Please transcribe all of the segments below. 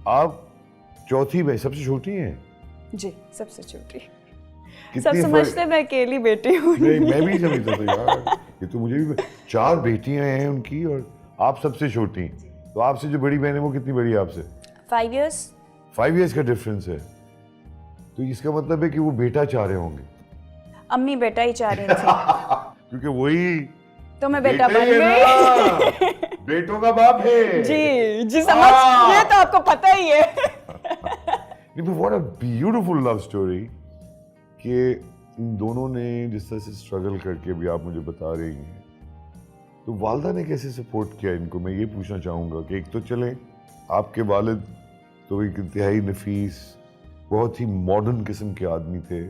آپ چوتھی بہن سب سے چھوٹی ہیں؟ جی سب سے چھوٹی. سب سمجھتے میں اکیلی بیٹی ہوں. نہیں میں بھی سمجھتا تھا یار, یہ تو مجھے بھی 4 بیٹیاں ہیں ان کی اور آپ سب سے چھوٹی. تو آپ سے جو بڑی بہن ہے وہ کتنی بڑی ہے آپ سے؟ 5 years. 5 years کا ڈفرینس ہے. تو اس کا مطلب ہے کہ وہ بیٹا چاہ رہے ہوں گے. امی بیٹا ہی چاہ رہی تھی کیونکہ وہی تو میں بیٹا بن گئی. بیٹوں کا باپ ہے. جی سمجھ, یہ تو آپ کو پتہ ہی ہے. What a beautiful love story کہ ان دونوں نے جس طرح سے اسٹرگل کر کے بھی آپ مجھے بتا رہی ہیں, تو والدہ نے کیسے سپورٹ کیا ان کو؟ میں یہ پوچھنا چاہوں گا کہ ایک تو چلیں آپ کے والد تو ایک انتہائی نفیس بہت ہی ماڈرن قسم کے آدمی تھے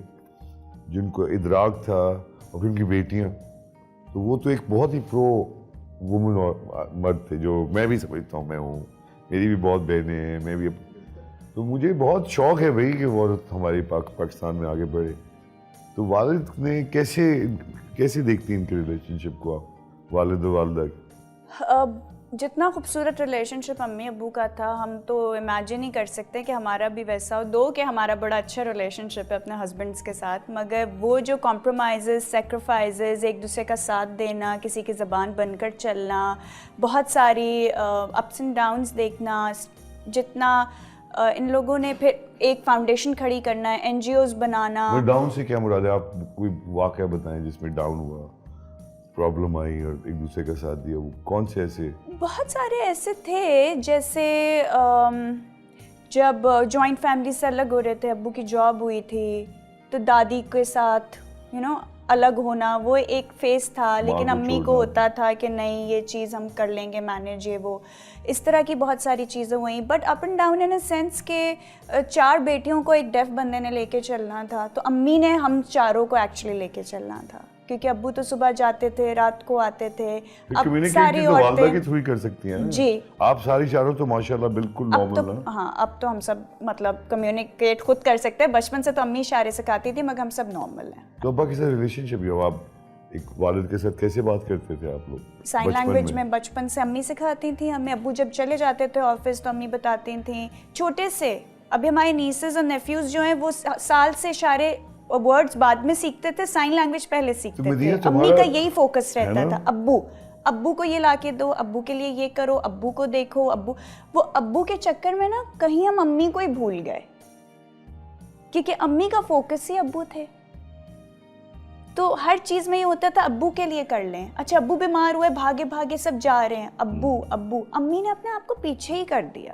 جن کو ادراک تھا, اور ان کی بیٹیاں تو وہ تو ایک بہت ہی پرو وومن اور مرد تھے, جو میں بھی سمجھتا ہوں, میں ہوں, میری بھی بہت بہنیں ہیں, میں بھی. تو مجھے بہت شوق ہے بھائی کہ وہ ہماری پاکستان میں آگے بڑھے. تو والد نے کیسے دیکھتی ہیں ان کے ریلیشن شپ کو آپ, والد و والدہ؟ جتنا خوبصورت ریلیشن شپ امی ابو کا تھا, ہم تو امیجن ہی کر سکتے ہیں کہ ہمارا بھی ویسا ہو. دو کہ ہمارا بڑا اچھا ریلیشن شپ ہے اپنے ہسبینڈس کے ساتھ, مگر وہ جو کمپرومائزز, سیکریفائزز, ایک دوسرے کا ساتھ دینا, کسی کی زبان بن کر چلنا, بہت ساری اپس اینڈ ڈاؤنس دیکھنا, جتنا ان لوگوں نے پھر ایک فاؤنڈیشن کھڑی کرنا ہے, این جی اوز بنانا. ڈاؤن سے کیا مراد ہے؟ آپ کوئی واقعہ بتائیں جس میں ڈاؤن ہوا, پرابلم آئی اور ایک دوسرے کا ساتھ دیا. وہ کون سے ایسے؟ بہت سارے ایسے تھے, جیسے جب جوائنٹ فیملی سے الگ ہو رہے تھے, ابو کی جاب ہوئی تھی تو دادی کے ساتھ الگ ہونا وہ ایک فیس تھا, لیکن امی کو ہوتا تھا کہ نہیں یہ چیز ہم کر لیں گے مینیج, یہ وہ اس طرح کی بہت ساری چیزیں ہوئیں. But up and down in a sense کہ 4 بیٹیوں کو ایک ڈیف بندے نے لے کے چلنا تھا, تو امی نے ہم چاروں کو ایکچولی لے کے چلنا تھا, کیونکہ ابو تو صبح جاتے تھے, رات کو آتے تھے. اب ساری والدہ کے تھرو ہی کر سکتی ہیں. جی آپ ساری چاروں تو ماشاءاللہ بالکل نارمل ہیں. ہاں اب تو ہم سب مطلب کمیونیکیٹ خود کر سکتے ہیں. بچپن سے تو امی اشارے سکھاتی تھی, مگر ہم سب نارمل ہیں. تو ابا کے ساتھ ریلیشن شپ ہو, آپ ایک والد کے ساتھ کیسے بات کرتے تھے آپ لوگ؟ سائن لینگویج میں بچپن سے امی سکھاتی تھیں ہمیں. ابو جب چلے جاتے تھے آفس تو امی بتاتی تھیں چھوٹے سے. ابھی ہمارے نیسز اور نیفیوز جو ہیں وہ سال سے اشارے ورڈز بعد میں سیکھتے تھے, سائن لینگویج پہلے سیکھتے تھے. امی کا یہی فوکس رہتا تھا, ابو کو یہ لا کے دو, ابو کے لیے یہ کرو, ابو کو دیکھو. ابو کے چکر میں نا کہیں ہم امی کو ہی بھول گئے, کیونکہ امی کا فوکس ہی ابو تھے. تو ہر چیز میں یہ ہوتا تھا ابو کے لیے کر لیں. اچھا ابو بیمار ہوئے, بھاگے بھاگے سب جا رہے ہیں, ابو. امی نے اپنے آپ کو پیچھے ہی کر دیا,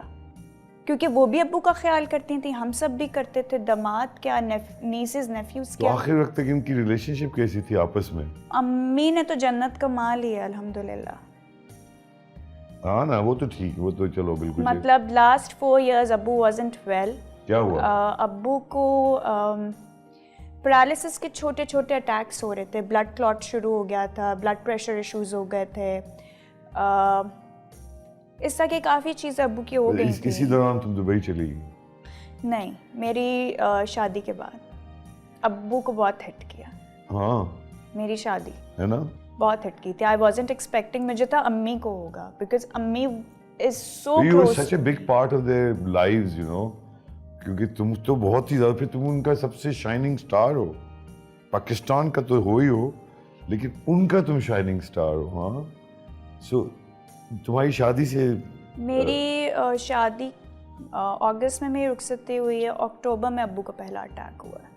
کیونکہ وہ بھی ابو کا خیال کرتی تھیں, ہم سب بھی کرتے تھے, داماد کیا, نیسز نیفیوز کیا. تو آخر وقت تک ان کی ریلیشن شپ کیسی تھی آپس میں؟ امی نے تو جنت کا مال ہی ہے الحمدللہ. ہاں نا وہ تو ٹھیک, وہ تو چلو بالکل. مطلب لاسٹ 4 years ابو وازنٹ ویل. کیا ہوا؟ ابو کو پیرالسس کے چھوٹے چھوٹے اٹیکس ہو رہے تھے, بلڈ کلاٹ شروع ہو گیا تھا, بلڈ پریشر ایشوز ہو گئے تھے, اس طرح کی کافی چیزیں ابو کی ہو گئی تھیں. اسی دوران تم دبئی چلی گئی؟ نہیں, میری شادی کے بعد ابو کو بہت ہٹ کیا. ہاں میری شادی ہے نا بہت ہٹ کی تھی. آئی وازنٹ ایکسپیکٹنگ, مجھے تھا امی کو ہوگا, بیکاز امی is so close, such a big part of their lives, کیونکہ تم تو بہت ہی زیادہ, پھر تم ان کا سب سے شائننگ سٹار ہو. پاکستان کا تو ہو ہی ہو, لیکن ان کا تم شائننگ سٹار ہو. ہاں سو تمہاری شادی سے, میری شادی اگست میں میری رخصتی ہوئی ہے, اکتوبر میں ابو کا پہلا اٹیک ہوا ہے.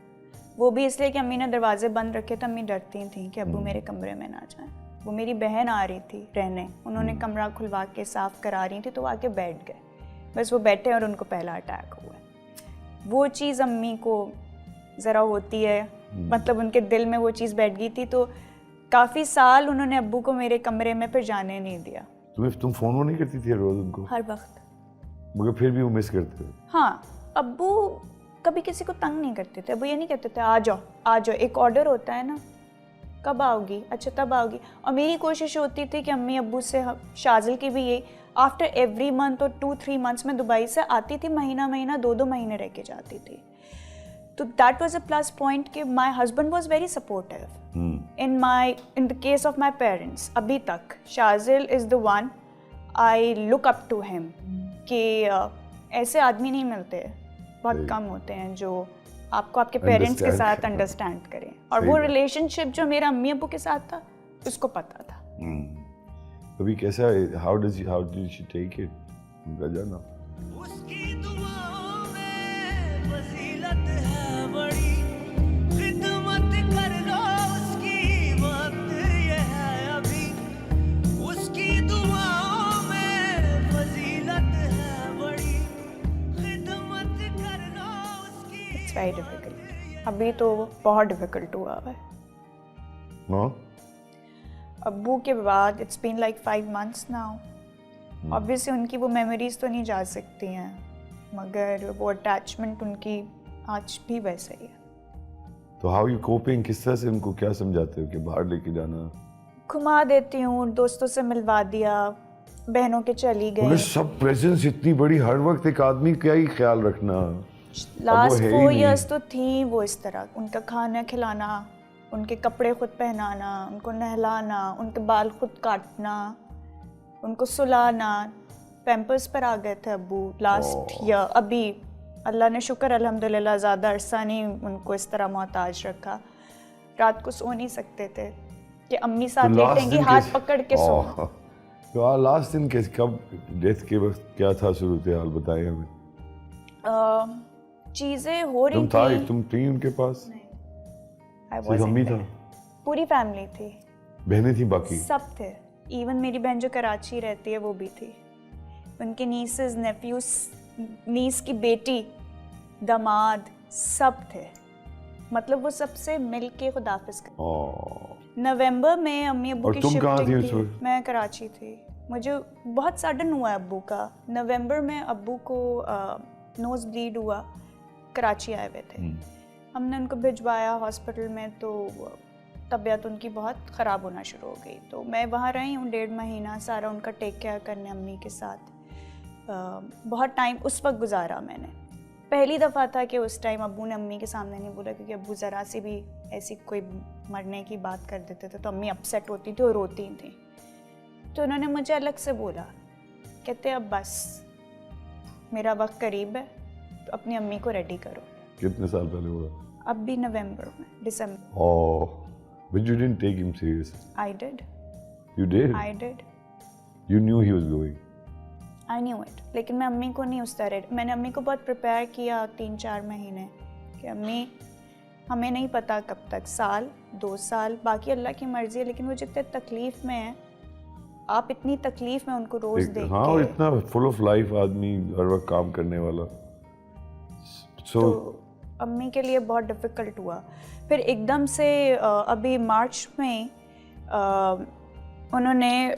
وہ بھی اس لیے کہ امی نے دروازے بند رکھے تھے, امی ڈرتی تھیں کہ ابو میرے کمرے میں نہ جائیں. وہ میری بہن آ رہی تھی رہنے, انہوں نے کمرہ کھلوا کے صاف کرا رہی تھی, تو وہ آ کے بیٹھ گئے, بس وہ بیٹھے اور ان کو پہلا اٹیک ہوا ہے. وہ چیز امی کو ذرا ہوتی ہے, مطلب ان کے دل میں وہ چیز بیٹھ گئی تھی, تو کافی سال انہوں نے ابو کو میرے کمرے میں پھر جانے نہیں دیا. تم فون نہیں کرتی تھی روز ان کو؟ ہر وقت, مگر پھر بھی وہ مس کرتے تھے. ہاں ابو کبھی کسی کو تنگ نہیں کرتے تھے. ابو یہ نہیں کہتے تھے آ جاؤ آ جاؤ, ایک آرڈر ہوتا ہے نا, کب آؤ گی, اچھا تب آؤ گی. اور میری کوشش ہوتی تھی کہ امی ابو سے, شازل کی بھی یہی, آفٹر ایوری منتھ اور 2-3 months میں دبئی سے آتی تھی, مہینہ 2 مہینے رہ کے جاتی تھی. تو that was a plus point کہ my husband was very supportive in the case of my parents. ابھی تک شازل از the one I look up to ہم, کہ ایسے آدمی نہیں ملتے, بہت کم ہوتے ہیں جو آپ کو آپ کے پیرنٹس کے ساتھ انڈرسٹینڈ کریں, اور وہ ریلیشن شپ جو میرا امی ابو کے ساتھ تھا اس کو پتا تھا. ابھی کیسا, how did she take it ان کا جانا؟ اس کی دعاؤں میں فضیلت ہے بڑی, خدمت کر لو اس کی, وقت یہ ہے ابھی. اس کی دعاؤں میں فضیلت ہے بڑی, خدمت کر لو اس کی. اٹس ویری ڈیفیکلٹ, ابھی تو بہت ڈیفیکلٹ ہوا ہے. ہاں ابو کے بعد it's been like 5 months now. obviously ان کی وہ میموریز تو نہیں جا سکتی ہیں, مگر وہ اٹیچمنٹ ان کی آج بھی ویسے ہی ہے. تو ہاؤ یو کوپنگ, کس طرح سے ان کو کیا سمجھاتے ہو کہ باہر لے کے جانا؟ گھما دیتی ہوں, دوستوں سے ملوا دیا, بہنوں کے چلی گئی. مگر سب پریزنس اتنی بڑی, ہر وقت ایک آدمی کیا ہی خیال رکھنا. لاسٹ 4 years تو تھیں وہ اس طرح, ان کا کھانا کھلانا, ان کے کپڑے خود پہنانا, ان کو نہلانا, ان کے بال خود کاٹنا, ان کو سلانا. پیمپرس پر آ گئے تھے ابو لاسٹ ایئر. ابھی اللہ نے شکر الحمدللہ زیادہ عرصہ نہیں ان کو اس طرح محتاج رکھا. رات کو سو نہیں سکتے تھے کہ امی ساتھ لیٹیں گی, ہاتھ پکڑ کے سو. تو لاسٹ دن کب, ڈیتھ کے وقت کیا تھا صورتحال, بتائیں ہمیں. چیزیں ہو رہی تھیں. تم تھی ان کے پاس؟ صرف امی تھا؟ پوری فیملی تھی. بہنیں تھیں باقی؟ سب تھے. ایون میری بہن جو کراچی رہتی ہے وہ بھی تھی. ان کے نیسز, نیفیوز, نیس کی بیٹی, داماد, سب تھے. مطلب وہ سب سے مل کے خداحافظ کر. نومبر میں امی ابو کی شفٹنگ تھی, میں کراچی تھی. مجھے بہت سڈن ہوا ہے ابو کا. نومبر میں ابو کو نوز بلیڈ ہوا, کراچی آئے ہوئے تھے. ہم نے ان کو بھجوایا ہاسپٹل میں, تو طبیعت ان کی بہت خراب ہونا شروع ہو گئی. تو میں وہاں رہی ہوں 1.5 مہینہ, سارا ان کا ٹیک کیئر کرنے امی کے ساتھ. بہت ٹائم اس وقت گزارا میں نے. پہلی دفعہ تھا کہ اس ٹائم ابو نے امی کے سامنے نہیں بولا, کیونکہ ابو ذرا سی بھی ایسی کوئی مرنے کی بات کر دیتے تھے تو امی اپسیٹ ہوتی تھی اور روتی تھیں. تو انہوں نے مجھے الگ سے بولا, کہتے اب بس میرا وقت قریب ہے, تو اپنی امی کو ریڈی کرو. کتنے سال پہلے ہوا؟ اب بھی نومبر میں, دسمبر. But you didn't take him seriously. I did. You did? I did. You knew he was going. I knew it. لیکن میں امی کو نہیں اس طرح, میں نے امی کو بہت پریپیئر کیا 3-4 مہینے کہ امی ہمیں نہیں پتا کب تک, 1-2 سال, باقی اللہ کی مرضی ہے. لیکن وہ جتنے تکلیف میں ہیں, آپ اتنی تکلیف میں ان کو روز دیکھ کے. ہاں, اور اتنا فل آف لائف آدمی, ہر وقت کام کرنے والا. تو امی کے لیے بہت ڈیفیکلٹ ہوا. پھر ایک دم سے ابھی مارچ میں انہوں نے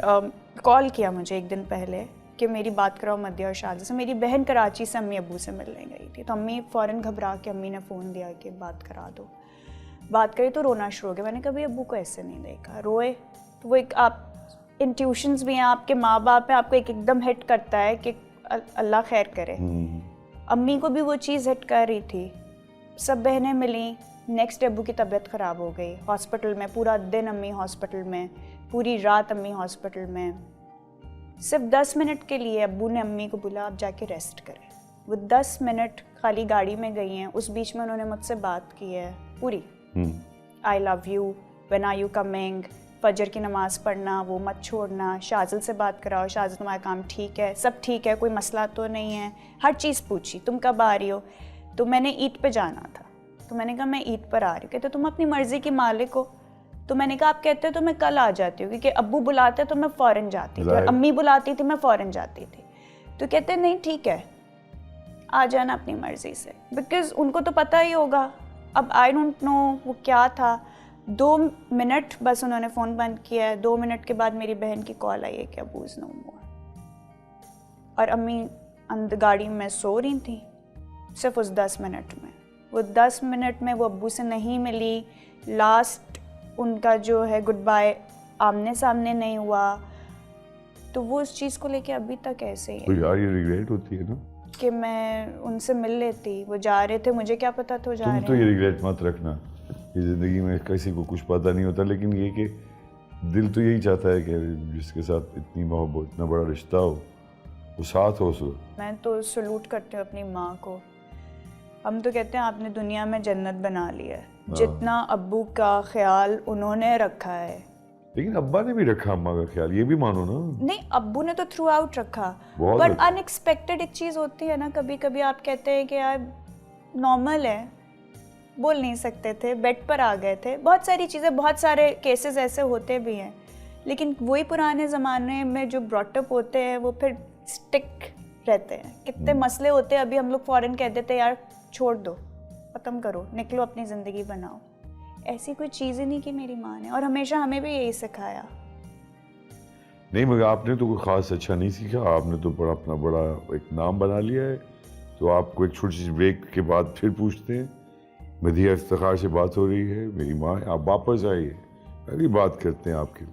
کال کیا مجھے ایک دن پہلے کہ میری بات کراؤ مدیہ اور شاہزہ سے. میری بہن کراچی سے امی ابو سے ملنے گئی تھی, تو امی فوراً گھبرا کے امی نے فون دیا کہ بات کرا دو. بات کری تو رونا شروع ہو گیا. میں نے کہا بھائی ابو کو ایسے نہیں دیکھا, روئے. تو وہ ایک آپ انٹیوشنز بھی ہیں, آپ کے ماں باپ ہیں, آپ کو ایک دم ہٹ کرتا ہے کہ اللہ خیر کرے. امی کو بھی وہ چیز ہٹ کر رہی تھی. سب بہنیں ملیں. نیکسٹ ابو کی طبیعت خراب ہو گئی, ہاسپٹل میں پورا دن امی ہاسپٹل میں, پوری رات امی ہاسپٹل میں. صرف 10 منٹ کے لیے ابو نے امی کو بولا آپ جا کے ریسٹ کریں. وہ 10 منٹ خالی گاڑی میں گئی ہیں. اس بیچ میں انہوں نے مجھ سے بات کی ہے پوری, I love you, when are you coming, فجر کی نماز پڑھنا, وہ مت چھوڑنا, شاذل سے بات کراؤ, شاذل تمہارا کام ٹھیک ہے, سب ٹھیک ہے, کوئی مسئلہ تو نہیں ہے, ہر چیز پوچھی, تم کب آ رہی ہو. تو میں نے عید پہ جانا تھا, تو میں نے کہا میں عید پر آ رہی ہوں. کہتے تم اپنی مرضی کی مالک ہو. تو میں نے کہا آپ کہتے تو میں کل آ جاتی ہوں, کیونکہ ابو بلاتے تو میں فوراً جاتی تھی, اور امی بلاتی تھی میں فوراً جاتی تھی. تو کہتے نہیں ٹھیک ہے, آ جانا اپنی مرضی سے, بیکاز ان کو تو پتہ ہی ہوگا. اب آئی ڈونٹ نو وہ کیا تھا. 2 منٹ بس انہوں نے فون بند کیا ہے. 2 منٹ کے بعد میری بہن کی کال آئی ہے کہ ابو از نو مور. اور امی گاڑی میں سو رہی تھیں صرف اس 10 منٹ میں. وہ 10 منٹ میں وہ ابو سے نہیں ملی. لاسٹ ان کا جو ہے گڈ بائی آمنے سامنے نہیں ہوا. تو وہ اس چیز کو لے کے ابھی تک ایسے ہی ہے. یار یہ ریگریٹ ہوتی ہے نا کہ میں ان سے مل لیتی. وہ جا رہے تھے, مجھے کیا پتا تھا وہ جا رہے ہیں. تم تو یہ ریگریٹ مت رکھنا, یہ زندگی میں کسی کو کچھ پتہ نہیں ہوتا. لیکن یہ کہ دل تو یہی چاہتا ہے کہ جس کے ساتھ اتنی محبت, اتنا بڑا رشتہ ہو, وہ ساتھ ہو سو. میں تو سلوٹ کرتی ہوں اپنی ماں کو. ہم تو کہتے ہیں آپ نے دنیا میں جنت بنا لی ہے. جتنا ابو کا خیال انہوں نے رکھا ہے. لیکن ابا نے بھی رکھا اماں کا خیال, یہ بھی مانو نا. نہیں, ابو نے تو تھرو آؤٹ رکھا, بہت بٹ ان ایکسپیکٹڈ ایک چیز ہوتی ہے نا, کبھی کبھی آپ کہتے ہیں کہ یار نارمل ہے, بول نہیں سکتے تھے, بیڈ پر آ گئے تھے, بہت ساری چیزیں, بہت سارے کیسز ایسے ہوتے بھی ہیں. لیکن وہی پرانے زمانے میں جو براٹ اپ ہوتے ہیں وہ پھر اسٹک رہتے ہیں. کتنے مسئلے ہوتے ہیں, ابھی ہم لوگ فوراً کہہ دیتے ہیں یار چھوڑ دو, ختم کرو, نکلو, اپنی زندگی بناؤ. ایسی کوئی چیز ہی نہیں کی میری ماں نے, اور ہمیشہ ہمیں بھی یہی سکھایا. نہیں, مگر آپ نے تو کوئی خاص اچھا نہیں سیکھا. آپ نے تو اپنا بڑا ایک نام بنا لیا ہے. تو آپ کو ایک چھوٹی سی بریک کے بعد پھر پوچھتے ہیں. مدیحہ افتخار سے بات ہو رہی ہے, میری ماں ہے. آپ واپس آئیے, ابھی بات کرتے ہیں آپ کی.